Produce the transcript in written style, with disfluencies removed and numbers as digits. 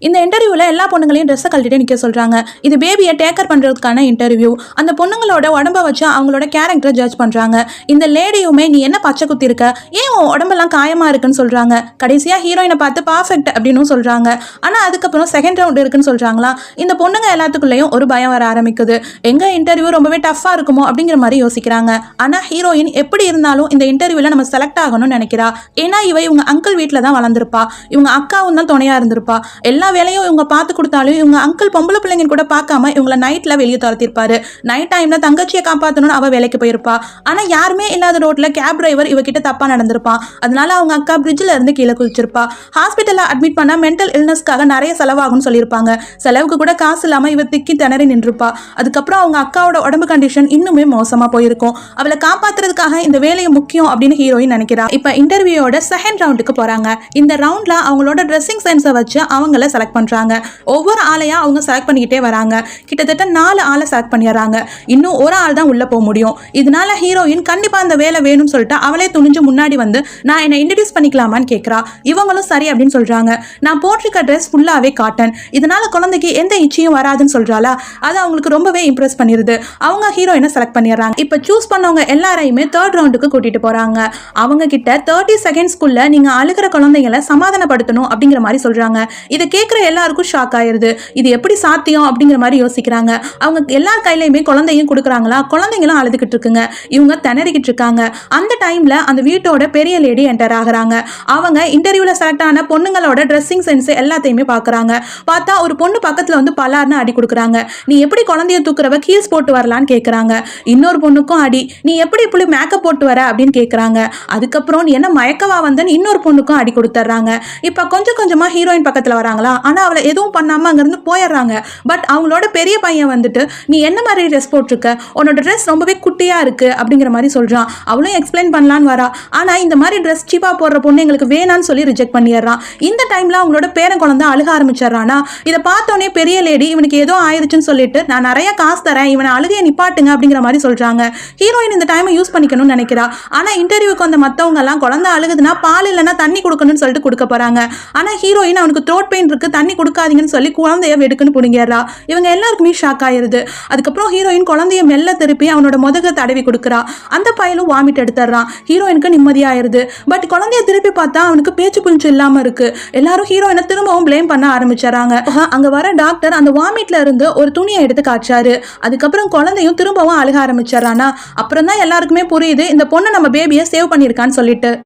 இந்த இன்டர்வியூல எல்லா பொண்ணுங்களையும் ட்ரெஸ்ஸை கழட்டிட்டு நிற்க சொல்றாங்க. இது பேபியை டேக்கர் பண்றதுக்கான இன்டர்வியூ. அந்த பொண்ணுங்களோட உடம்ப வச்சு அவங்களோட கேரக்டரை ஜட்ஜ் பண்றாங்க. இந்த லேடியுமே நீ என்ன பச்சை குத்தி இருக்க, ஏன் உன் உடம்பெல்லாம் காயமா இருக்குன்னு சொல்றாங்க. கடைசியா ஹீரோயினை பார்த்து பர்ஃபெக்ட் அப்படின்னு சொல்றாங்க. ஆனா அதுக்கப்புறம் செகண்ட் ரவுண்ட் இருக்குன்னு சொல்றாங்களா. இந்த பொண்ணுங்க எல்லாத்துக்குள்ளேயும் ஒரு பயம் வர ஆரம்பிக்குது. எங்க இன்டர்வியூ ரொம்பவே டஃபா இருக்குமோ அப்படிங்கிற மாதிரி யோசிக்கிறாங்க. ஆனா ஹீரோயின் எப்படி இருந்தாலும் இந்த இன்டர்வியூல நம்ம செலக்ட் ஆகணும்னு நினைக்கிறா. ஏன்னா இவங்க அங்கிள் வீட்டில் தான் வளர்ந்துருப்பா. இவங்க அக்காவும் தான் துணையா இருந்திருப்பா. எல்லா வேலையும் இவங்க பார்த்து கொடுத்தாலும் இவங்க அங்கிள் பொம்பளை பிள்ளைங்க கூட பார்க்காம இவங்களை நைட்ல வெளியே துரத்திருப்பாரு. நைட் டைம்ல தங்கச்சியை காப்பாற்றணும்னு அவ வேலைக்கு போயிருப்பா. ஆனா யாருமே இல்லாத ரோட்ல கேப் டிரைவர் இவகிட்ட தப்பா நடந்திருப்பான். அதனால அவங்க அக்கா பிரிட்ஜ்ல இருந்து கீழே குதிச்சிருப்பா. ஹாஸ்பிட்டல்ல அட்மிட் பண்ணா மென்டல் இல்னஸ்க்காக நிறைய செலவாகும்னு சொல்லியிருப்பாங்க. செலவுக்கு கூட காசு இல்லாம இவ திக்கி திணறி நின்றுப்பா. அதுக்கப்புறம் அவங்க அக்காவோட உடம்பு கண்டிஷன் இன்னுமே மோசமா போயிருக்கும். அவளை காப்பாத்துறதுக்காக இந்த வேலையை முக்கியம் அப்படின்னு ஹீரோயின் நினைக்கிறா. இப்ப இன்டர்வியூயோட செகண்ட் ரவுண்டுக்கு போறாங்க. இந்த ரவுண்ட்ல அவங்களோட ட்ரெஸ்ஸிங் சென்ஸை வச்சு அவங்கள செலக்ட் பண்றாங்க. ஒவ்வொரு ஆளையா அவங்க செலக்ட் பண்ணிக்கிட்டே வராங்க. கிட்டத்தட்ட 4 ஆளை செலக்ட் பண்ணிடுறாங்க. இன்னும் ஒரு ஆள் தான் உள்ள போக முடியும். இதனால ஹீரோயின் கண்டிப்பா அந்த வேலை வேணும்னு சொல்லிட்டு அவளே துணிஞ்சு முன்னாடி வந்து நான் என்ன இன்ட்ரடியூஸ் பண்ணிக்கலாமான்னு கேட்கிறா. இவங்களும் சரி அப்படின்னு சொல்றாங்க. நான் போட்டிருக்க ட்ரெஸ் ஃபுல்லாவே காட்டன், இதனால குழந்தைக்கு எந்த இச்சையும் வராதுன்னு சொல்றாளா. அது அவங்களுக்கு ரொம்பவே இம்ப்ரெஸ் பண்ணிருது. அவங்க ஹீரோயினை செலக்ட் பண்ணிடுறாங்க. இப்ப சூஸ் பண்ணவங்க எல்லாரையுமே தேர்ட் ரவுண்டுக்கு கூட்டிட்டு போறாங்க. அவங்க கிட்ட 30 செகண்ட்ஸ்க்குள்ள நீங்க அழுகிற குழந்தைங்களை சமாதானப்படுத்தணும் அப்படிங்கிற மாதிரி சொல்றாங்க. இதை கேட்கிற எல்லாருக்கும் ஷாக் ஆயிருது. இது எப்படி சாத்தியம் அப்படிங்கிற மாதிரி யோசிக்கிறாங்க. அவங்க எல்லார் கையிலையுமே குழந்தையும் கொடுக்குறாங்களா. குழந்தைங்களும் அழுதுகிட்டு இருக்குங்க. இவங்க திணறிக்கிட்டு இருக்காங்க. அந்த டைம்ல அந்த வீட்டோட பெரிய லேடி என்டர் ஆகுறாங்க. அவங்க இன்டர்வியூல செலக்ட் ஆன பொண்ணுங்களோட ட்ரெஸ்ஸிங் சென்ஸ் எல்லாத்தையுமே பாக்குறாங்க. பார்த்தா ஒரு பொண்ணு பக்கத்துல வந்து பலார்னு அடி கொடுக்குறாங்க. நீ எப்படி குழந்தைய தூக்குறவ ஹீல்ஸ் போட்டு வரலான்னு கேட்கறாங்க. இன்னொரு பொண்ணுக்கும் அடி. நீ எப்படி இப்படி மேக்கப் போட்டு வர அப்படின்னு கேட்கறாங்க. அதுக்கப்புறம் நீ என்ன மயக்கவா வந்தன்னு இன்னொரு பொண்ணுக்கும் அடி கொடுத்துட்றாங்க. இப்ப கொஞ்சம் கொஞ்சமா ஹீரோயின் பக்கத்துல வராங்களா. ஆனா அவளை எதுவும் பண்ணாம அங்கிருந்து போயிடுறாங்க. பட் அவங்களோட பெரிய பையன் வந்துட்டு நீ என்ன மாதிரி ட்ரெஸ் போட்டிருக்க, உன்னோட ட்ரெஸ் ரொம்பவே குட்டியா இருக்கு அப்படிங்கிற மாதிரி சொல்றான். அவளும் எக்ஸ்பிளைன் பண்ணலான்னு வரா. ஆனா இந்த மாதிரி ட்ரெஸ் சீப்பா போடுற பொண்ணு எங்களுக்கு வேணான்னு சொல்லி ரிஜெக்ட் பண்ணிடுறான். இந்த டைம்ல அவங்களோட பேரன் குழந்தை அழுக ஆரம்பிச்சிடறானா. இதை பார்த்தோன்னே பெரிய லேடி இவனுக்கு ஏதோ ஆயிடுச்சுன்னு சொல்லிட்டு நான் நிறைய காசு தரேன், இவனை அழுகையை நிப்பாட்டுங்க அப்படிங்கிற மாதிரி சொல்றாங்க. ஹீரோயின் இந்த டைமை யூஸ் பண்ணிக்கணும்னு நினைக்கிறா. ஆனா இன்டர்வியூக்கு வந்த மத்தவங்க எல்லாம் குழந்தை அழுகுதுன்னா பால் இல்லைன்னா தண்ணி கொடுக்கணும்னு சொல்லிட்டு கொடுக்க போறாங்க. ஆனா ஹீரோயின் அவனுக்கு த்ரோட் பெயின் இருக்கு, தண்ணி கொடுக்காதீங்கன்னு சொல்லி குழந்தைய வெடுக்குன்னு புடுங்கிடுறா. இவங்க எல்லாருக்குமே ஷாக் ஆயிருது. அதுக்கப்புறம் ஹீரோயின் குழந்தைய மெல்ல திருப்பி அவனோட முதுக தடவி கொடுக்குறா. அந்த பையனும் வாமிட் எடுத்துறான். ஹீரோயினுக்கு நிம்மதியாயிருது. பட் குழந்தைய திருப்பி பார்த்தா அவனுக்கு பேச்சு புரிஞ்சு இல்லாம இருக்கு. எல்லாரும் ஹீரோயினை திரும்பவும் பிளேம் பண்ண ஆரம்பிச்சாங்க. அங்க வர டாக்டர் அந்த வாமிட்ல இருந்து ஒரு துணியை எடுத்து காய்ச்சாரு. அதுக்கப்புறம் குழந்தையும் திரும்பவும் அழுக ஆரம்பிச்சாரானா. அப்புறம் தான் எல்லாருக்குமே புரியுது இந்த பொண்ணு நம்ம பேபியை சேவ் பண்ணியிருக்கான்னு சொல்லிட்டு.